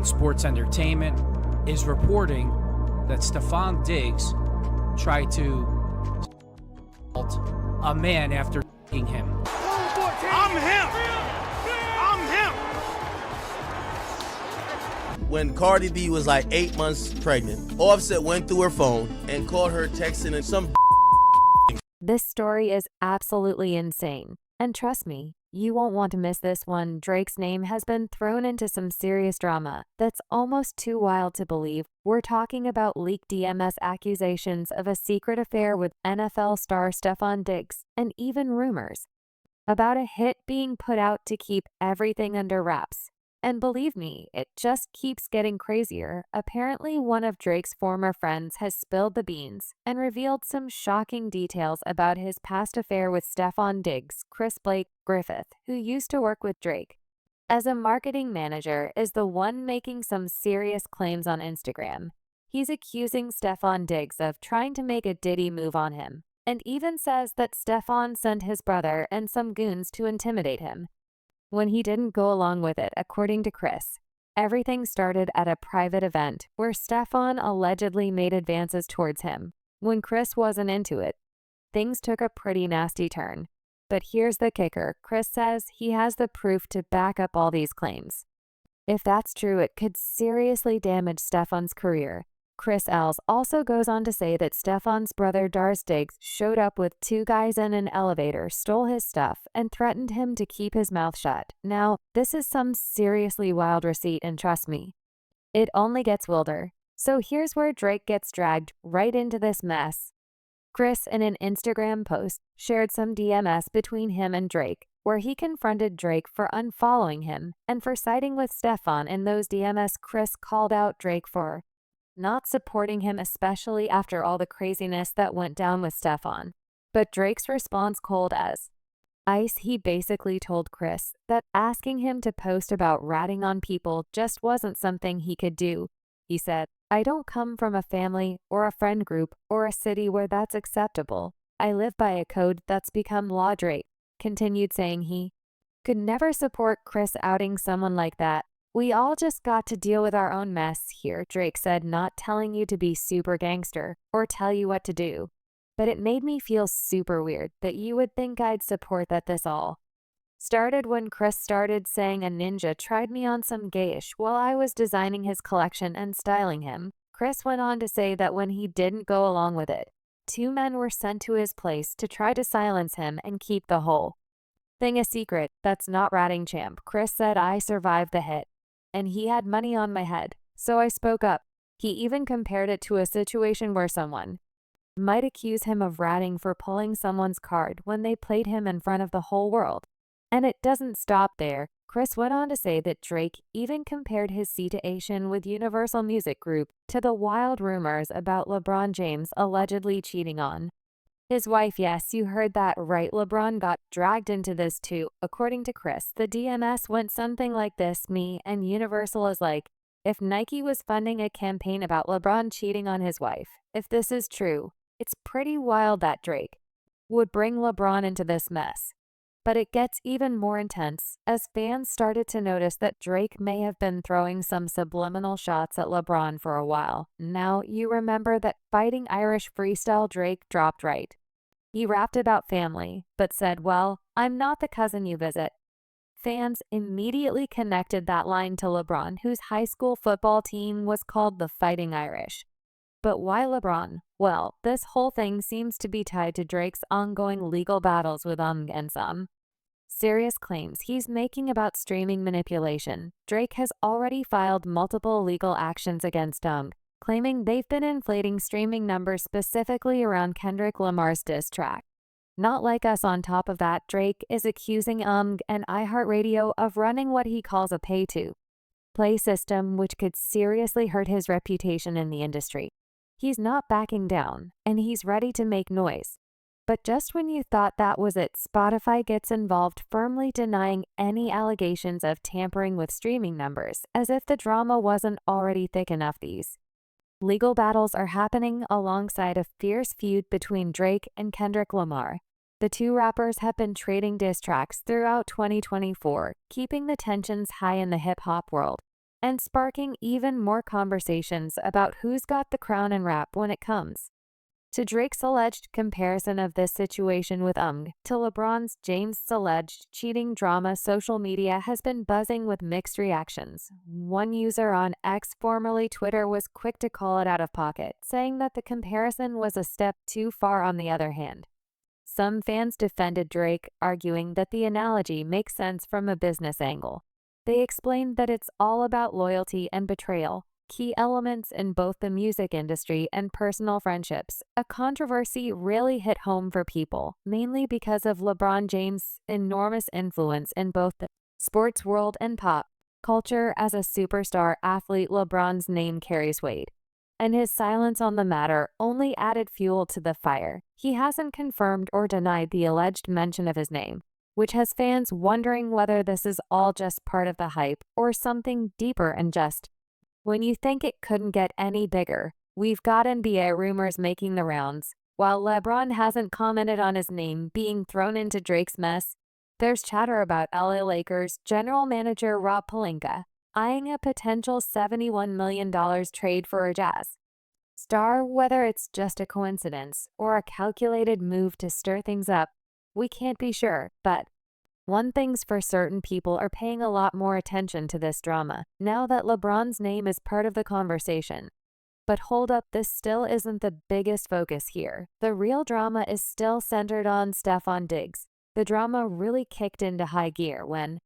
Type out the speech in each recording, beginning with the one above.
and Sports Entertainment is reporting that Stefon Diggs tried to assault a man after hitting him. I'm him! I'm him! When Cardi B was like 8 months pregnant, Offset went through her phone and called her texting and some. This story is absolutely insane. And trust me, you won't want to miss this one. Drake's name has been thrown into some serious drama that's almost too wild to believe. We're talking about leaked DMS accusations of a secret affair with NFL star Stefon Diggs, and even rumors about a hit being put out to keep everything under wraps. And believe me, it just keeps getting crazier. Apparently, one of Drake's former friends has spilled the beans and revealed some shocking details about his past affair with Stefon Diggs. Chris Blake Griffith, who used to work with Drake as a marketing manager, is the one making some serious claims on Instagram. He's accusing Stefon Diggs of trying to make a Diddy move on him, and even says that Stefon sent his brother and some goons to intimidate him when he didn't go along with it. According to Chris, everything started at a private event where Stefon allegedly made advances towards him. When Chris wasn't into it, things took a pretty nasty turn. But here's the kicker. Chris says he has the proof to back up all these claims. If that's true, it could seriously damage Stefon's career. Chris Els also goes on to say that Stefon's brother Dars Diggs showed up with 2 guys in an elevator, stole his stuff, and threatened him to keep his mouth shut. Now, this is some seriously wild receipt, and trust me, it only gets wilder. So here's where Drake gets dragged right into this mess. Chris, in an Instagram post, shared some DMS between him and Drake, where he confronted Drake for unfollowing him and for siding with Stefon. In those DMS, Chris called out Drake for not supporting him, especially after all the craziness that went down with Stefon. But Drake's response cold as ice. He basically told Chris that asking him to post about ratting on people just wasn't something he could do. He said, "I don't come from a family or a friend group or a city where that's acceptable. I live by a code that's become law." Drake continued saying he could never support Chris outing someone like that. "We all just got to deal with our own mess here," Drake said, "not telling you to be super gangster or tell you what to do. But it made me feel super weird that you would think I'd support that. This all started when Chris started saying a ninja tried me on some gayish while I was designing his collection and styling him." Chris went on to say that when he didn't go along with it, 2 men were sent to his place to try to silence him and keep the whole thing a secret. "That's not ratting, champ." Chris said, "I survived the hit, and he had money on my head, so I spoke up." He even compared it to a situation where someone might accuse him of ratting for pulling someone's card when they played him in front of the whole world. And it doesn't stop there. Chris went on to say that Drake even compared his situation with Universal Music Group to the wild rumors about LeBron James allegedly cheating on his wife. Yes, you heard that right. LeBron got dragged into this too. According to Chris, the DMS went something like this: "Me and Universal is like if Nike was funding a campaign about LeBron cheating on his wife. If this is true, it's pretty wild that Drake would bring LeBron into this mess." But it gets even more intense as fans started to notice that Drake may have been throwing some subliminal shots at LeBron for a while. Now, you remember that Fighting Irish freestyle Drake dropped, right? He rapped about family, but said, "Well, I'm not the cousin you visit." Fans immediately connected that line to LeBron, whose high school football team was called the Fighting Irish. But why LeBron? Well, this whole thing seems to be tied to Drake's ongoing legal battles with and some serious claims he's making about streaming manipulation. Drake has already filed multiple legal actions against claiming they've been inflating streaming numbers specifically around Kendrick Lamar's diss track. Not Like Us. On top of that, Drake is accusing and iHeartRadio of running what he calls a pay-to-play system, which could seriously hurt his reputation in the industry. He's not backing down, and he's ready to make noise. But just when you thought that was it, Spotify gets involved, firmly denying any allegations of tampering with streaming numbers, as if the drama wasn't already thick enough. These legal battles are happening alongside a fierce feud between Drake and Kendrick Lamar. The 2 rappers have been trading diss tracks throughout 2024, keeping the tensions high in the hip-hop world. and sparking even more conversations about who's got the crown in rap when it comes to Drake's alleged comparison of this situation with to LeBron James' alleged cheating drama. Social media has been buzzing with mixed reactions. One user on X, formerly Twitter, was quick to call it out of pocket, saying that the comparison was a step too far. On the other hand, some fans defended Drake, arguing that the analogy makes sense from a business angle. They explained that it's all about loyalty and betrayal, key elements in both the music industry and personal friendships. A controversy really hit home for people, mainly because of LeBron James' enormous influence in both the sports world and pop culture. As a superstar athlete, LeBron's name carries weight, and his silence on the matter only added fuel to the fire. He hasn't confirmed or denied the alleged mention of his name, which has fans wondering whether this is all just part of the hype or something deeper. And just when you think it couldn't get any bigger, we've got NBA rumors making the rounds. While LeBron hasn't commented on his name being thrown into Drake's mess, there's chatter about LA Lakers general manager Rob Pelinka eyeing a potential $71 million trade for a Jazz star. Whether it's just a coincidence or a calculated move to stir things up, we can't be sure, but one thing's for certain: people are paying a lot more attention to this drama now that LeBron's name is part of the conversation. But hold up, this still isn't the biggest focus here. The real drama is still centered on Stefon Diggs. The drama really kicked into high gear when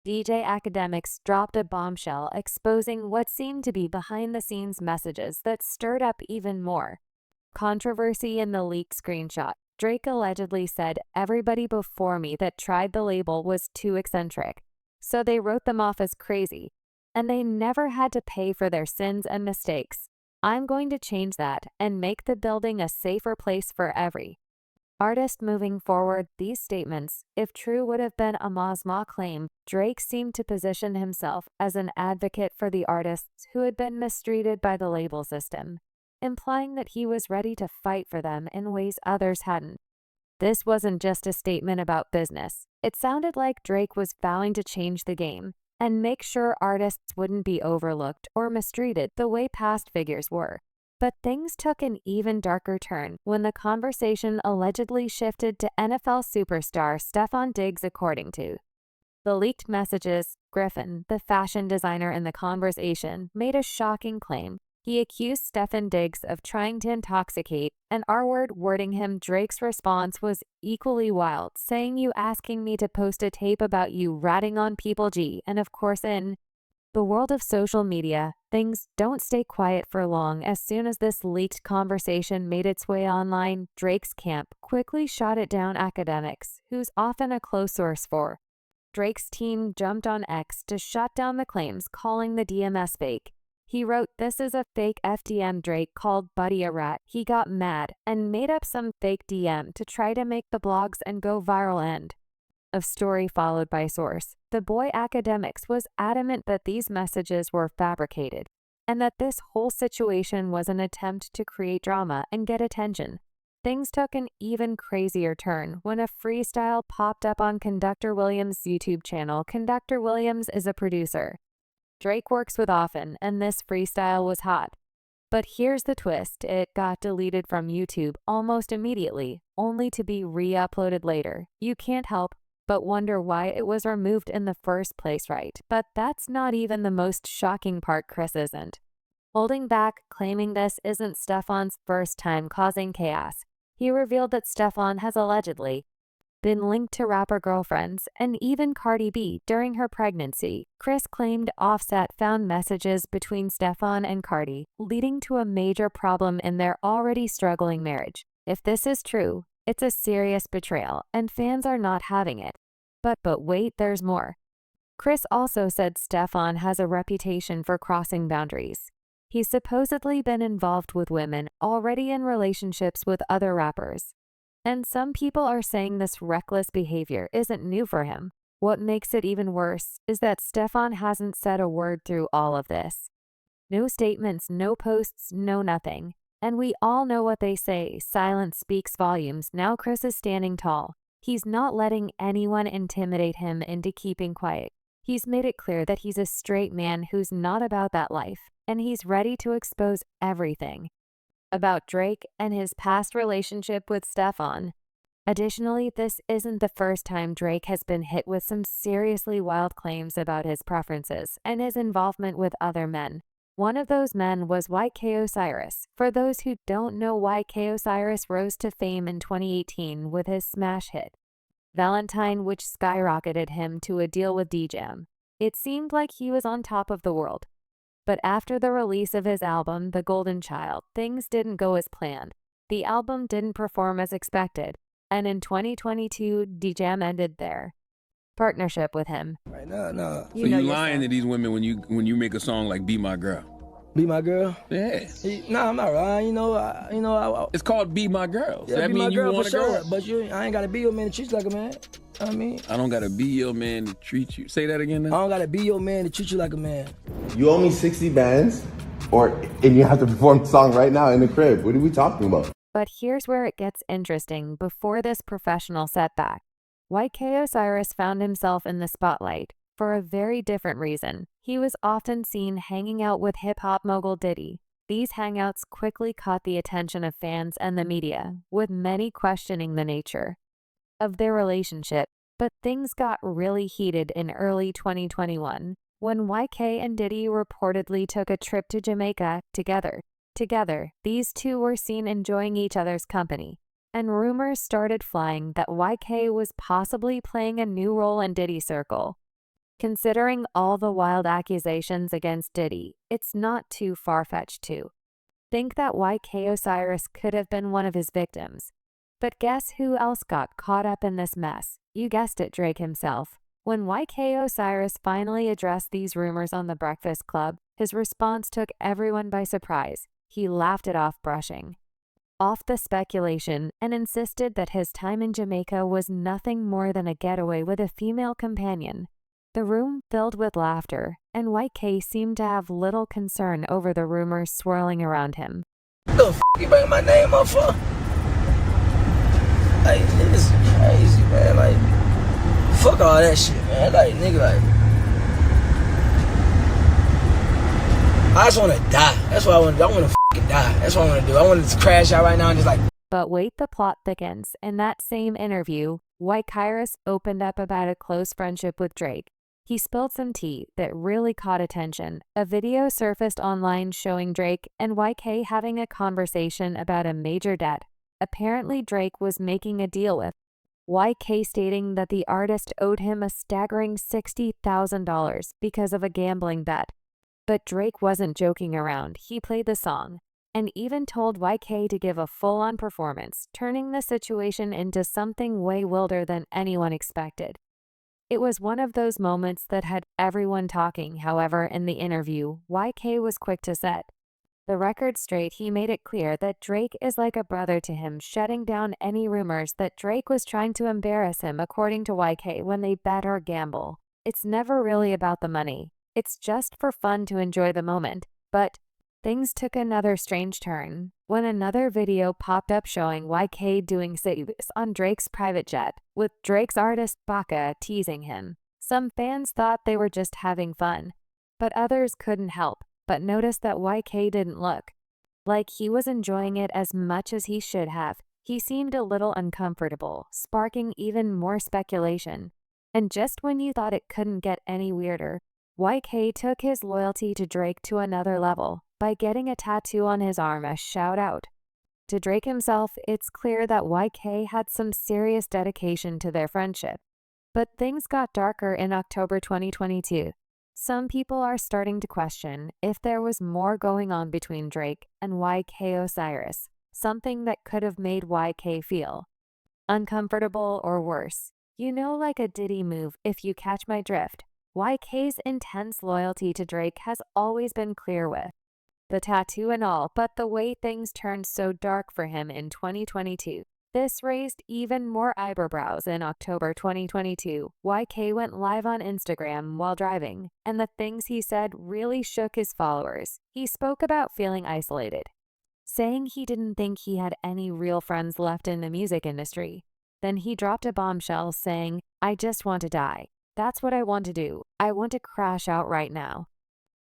DJ Academics dropped a bombshell exposing what seemed to be behind-the-scenes messages that stirred up even more controversy. In the leaked screenshot, Drake allegedly said everybody before me that tried the label was too eccentric, so they wrote them off as crazy, and they never had to pay for their sins and mistakes. I'm going to change that and make the building a safer place for every artist moving forward. These statements, if true, would have been a Mazma claim. Drake seemed to position himself as an advocate for the artists who had been mistreated by the label system, implying that he was ready to fight for them in ways others hadn't. This wasn't just a statement about business. It sounded like Drake was vowing to change the game and make sure artists wouldn't be overlooked or mistreated the way past figures were. But things took an even darker turn when the conversation allegedly shifted to NFL superstar Stefon Diggs. According to the leaked messages, Griffin, the fashion designer in the conversation, made a shocking claim. He accused Stefon Diggs of trying to intoxicate and R-word wording him. Drake's response was equally wild, saying, "You asking me to post a tape about you ratting on people, G." And of course, in the world of social media, things don't stay quiet for long. As soon as this leaked conversation made its way online, Drake's camp quickly shot it down. Academics, who's often a close source for Drake's team, jumped on X to shut down the claims, calling the DMS fake. He wrote, "This is a fake FDM." Drake called Buddy a rat. He got mad and made up some fake DM to try to make the blogs and go viral. End of story. Followed by source. The boy Academics was adamant that these messages were fabricated and that this whole situation was an attempt to create drama and get attention. Things took an even crazier turn when a freestyle popped up on Conductor Williams' YouTube channel. Conductor Williams is a producer Drake works with often, and this freestyle was hot. But here's the twist: it got deleted from YouTube almost immediately, only to be re-uploaded later. You can't help but wonder why it was removed in the first place, right? But that's not even the most shocking part. Chris isn't holding back, claiming this isn't Stefon's first time causing chaos. He revealed that Stefon has allegedly been linked to rapper girlfriends and even Cardi B during her pregnancy. Chris claimed Offset found messages between Stefon and Cardi, leading to a major problem in their already struggling marriage. If this is true, it's a serious betrayal, and fans are not having it. But wait, there's more. Chris also said Stefon has a reputation for crossing boundaries. He's supposedly been involved with women already in relationships with other rappers. And some people are saying this reckless behavior isn't new for him. What makes it even worse is that Stefon hasn't said a word through all of this. No statements, no posts, no nothing. And we all know what they say: silence speaks volumes. Now Chris is standing tall. He's not letting anyone intimidate him into keeping quiet. He's made it clear that he's a straight man who's not about that life, and he's ready to expose everything about Drake and his past relationship with Stefon. Additionally, this isn't the first time Drake has been hit with some seriously wild claims about his preferences and his involvement with other men. One of those men was YK Osiris. For those who don't know, YK Osiris rose to fame in 2018 with his smash hit Valentine, which skyrocketed him to a deal with DJam. It seemed like he was on top of the world. But after the release of his album, The Golden Child, things didn't go as planned. The album didn't perform as expected, and in 2022, DJam ended their partnership with him. Right, no. So you lying to these women when you make a song like "Be My Girl"? Be my girl? Yeah. Nah, I'm not lying. It's called "Be My Girl." So yeah, that be my mean you girl want for a girl? sure. But I ain't gotta be your man to treat you like a man. I mean, I don't gotta be your man to treat you. Say that again I now. don't gotta be your man to treat you like a man. You owe me 60 bands, and you have to perform the song right now in the crib. What are we talking about? But here's where it gets interesting. Before this professional setback, YK Osiris found himself in the spotlight for a very different reason. He was often seen hanging out with hip-hop mogul Diddy. These hangouts quickly caught the attention of fans and the media, with many questioning the nature of their relationship. But things got really heated in early 2021 when YK and Diddy reportedly took a trip to Jamaica together. Together, these two were seen enjoying each other's company, and rumors started flying that YK was possibly playing a new role in Diddy's circle. Considering all the wild accusations against Diddy, it's not too far-fetched to think that YK Osiris could have been one of his victims. But guess who else got caught up in this mess? You guessed it, Drake himself. When YK Osiris finally addressed these rumors on The Breakfast Club, his response took everyone by surprise. He laughed it off, brushing off the speculation, and insisted that his time in Jamaica was nothing more than a getaway with a female companion. The room filled with laughter, and YK seemed to have little concern over the rumors swirling around him. What the f*** you bringing my name up for? Like, this is crazy, man. Like, fuck all that shit, man. Like, nigga, like, I just want to die. That's what I want to do. I want to f***ing die. That's what I want to do. I want to just crash out right now and just like... But wait, the plot thickens. In that same interview, YK Osiris opened up about a close friendship with Drake. He spilled some tea that really caught attention. A video surfaced online showing Drake and YK having a conversation about a major debt apparently Drake was making a deal with. YK stating that the artist owed him a staggering $60,000 because of a gambling bet. But Drake wasn't joking around. He played the song and even told YK to give a full-on performance, turning the situation into something way wilder than anyone expected. It was one of those moments that had everyone talking. However, in the interview, YK was quick to set the record straight. He made it clear that Drake is like a brother to him, shutting down any rumors that Drake was trying to embarrass him. According to YK, when they bet or gamble, it's never really about the money. It's just for fun to enjoy the moment. But things took another strange turn when another video popped up showing YK doing sit-ups on Drake's private jet, with Drake's artist Baka teasing him. Some fans thought they were just having fun, but others couldn't help but notice that YK didn't look like he was enjoying it as much as he should have. He seemed a little uncomfortable, sparking even more speculation. And just when you thought it couldn't get any weirder, YK took his loyalty to Drake to another level by getting a tattoo on his arm as shout-out. To Drake himself, it's clear that YK had some serious dedication to their friendship. But things got darker in October 2022. Some people are starting to question if there was more going on between Drake and YK Osiris, something that could have made YK feel uncomfortable or worse. You know, like a Diddy move, if you catch my drift. YK's intense loyalty to Drake has always been clear, with the tattoo and all, but the way things turned so dark for him in 2022. This raised even more eyebrows. In October 2022, YK went live on Instagram while driving, and the things he said really shook his followers. He spoke about feeling isolated, saying he didn't think he had any real friends left in the music industry. Then he dropped a bombshell saying, "I just want to die." That's what I want to do. I want to crash out right now.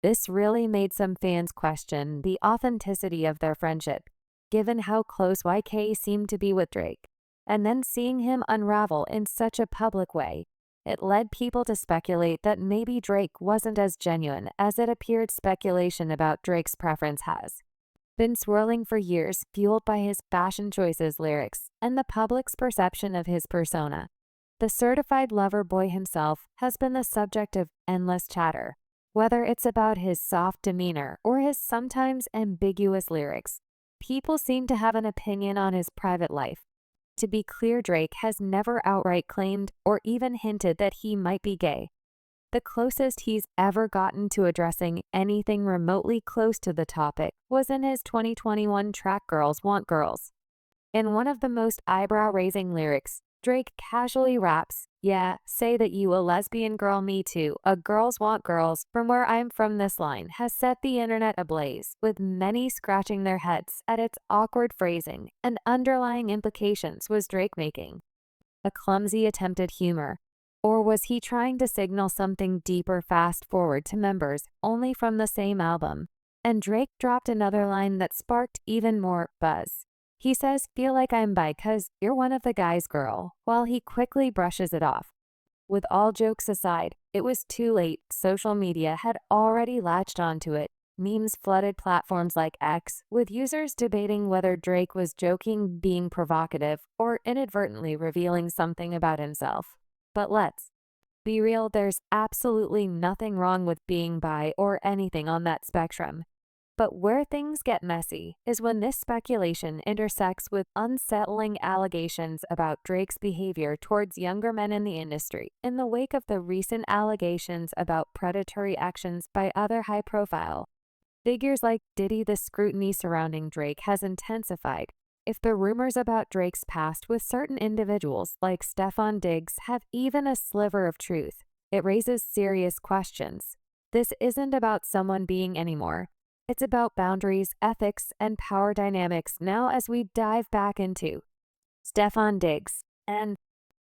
This really made some fans question the authenticity of their friendship, given how close YK seemed to be with Drake. And then seeing him unravel in such a public way, it led people to speculate that maybe Drake wasn't as genuine as it appeared. Speculation about Drake's preference has been swirling for years, fueled by his fashion choices, lyrics, and the public's perception of his persona. The certified lover boy himself has been the subject of endless chatter, whether it's about his soft demeanor or his sometimes ambiguous lyrics. People seem to have an opinion on his private life. To be clear, Drake has never outright claimed or even hinted that he might be gay. The closest he's ever gotten to addressing anything remotely close to the topic was in his 2021 track Girls Want Girls. In one of the most eyebrow-raising lyrics, Drake casually raps, "Yeah, say that you a lesbian girl, me too. A girls want girls. From where I'm from." This line has set the internet ablaze, with many scratching their heads at its awkward phrasing and underlying implications. Was Drake making a clumsy attempt at humor? Or was he trying to signal something deeper? Fast forward to members only from the same album, and Drake dropped another line that sparked even more buzz. He says, "Feel like I'm bi 'cause you're one of the guys, girl," while he quickly brushes it off. With all jokes aside, it was too late. Social media had already latched onto it. Memes flooded platforms like X, with users debating whether Drake was joking, being provocative, or inadvertently revealing something about himself. But let's be real, there's absolutely nothing wrong with being bi or anything on that spectrum. But where things get messy is when this speculation intersects with unsettling allegations about Drake's behavior towards younger men in the industry. In the wake of the recent allegations about predatory actions by other high-profile figures like Diddy, the scrutiny surrounding Drake has intensified. If the rumors about Drake's past with certain individuals like Stefon Diggs have even a sliver of truth, it raises serious questions. This isn't about someone being anymore. It's about boundaries, ethics, and power dynamics. Now, as we dive back into Stefon Diggs and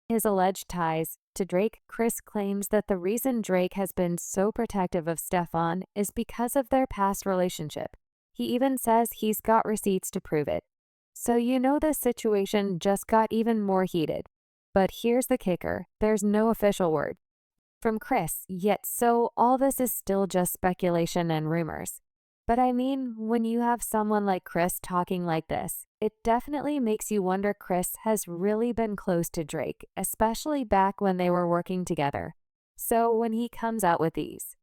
his alleged ties to Drake, Chris claims that the reason Drake has been so protective of Stefon is because of their past relationship. He even says he's got receipts to prove it. So you know the situation just got even more heated. But here's the kicker, there's no official word from Chris yet, so all this is still just speculation and rumors. But I mean, when you have someone like Chris talking like this, it definitely makes you wonder Chris has really been close to Drake, especially back when they were working together. So when he comes out with these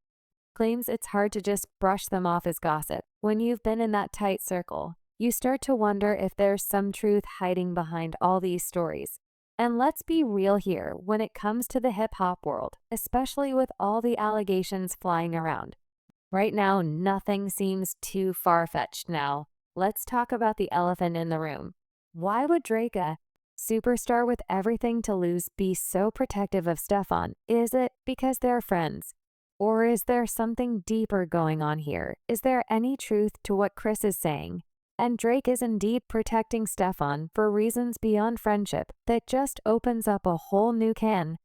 claims, it's hard to just brush them off as gossip. When you've been in that tight circle, you start to wonder if there's some truth hiding behind all these stories. And let's be real here, when it comes to the hip-hop world, especially with all the allegations flying around, right now, nothing seems too far-fetched. Now, let's talk about the elephant in the room. Why would Drake, a superstar with everything to lose, be so protective of Stefon? Is it because they're friends? Or is there something deeper going on here? Is there any truth to what Chris is saying? And Drake is indeed protecting Stefon for reasons beyond friendship that just opens up a whole new can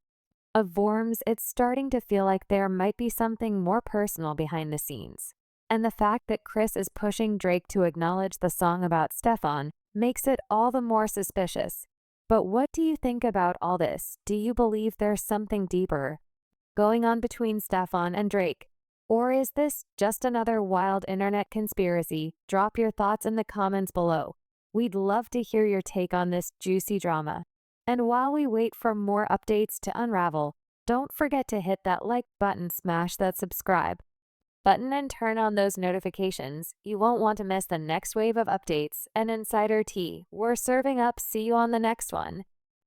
of worms. It's starting to feel like there might be something more personal behind the scenes. And the fact that Chris is pushing Drake to acknowledge the song about Stefon makes it all the more suspicious. But what do you think about all this? Do you believe there's something deeper going on between Stefon and Drake? Or is this just another wild internet conspiracy? Drop your thoughts in the comments below. We'd love to hear your take on this juicy drama. And while we wait for more updates to unravel, don't forget to hit that like button, smash that subscribe button, and turn on those notifications. You won't want to miss the next wave of updates. And Insider Tea, we're serving up. See you on the next one.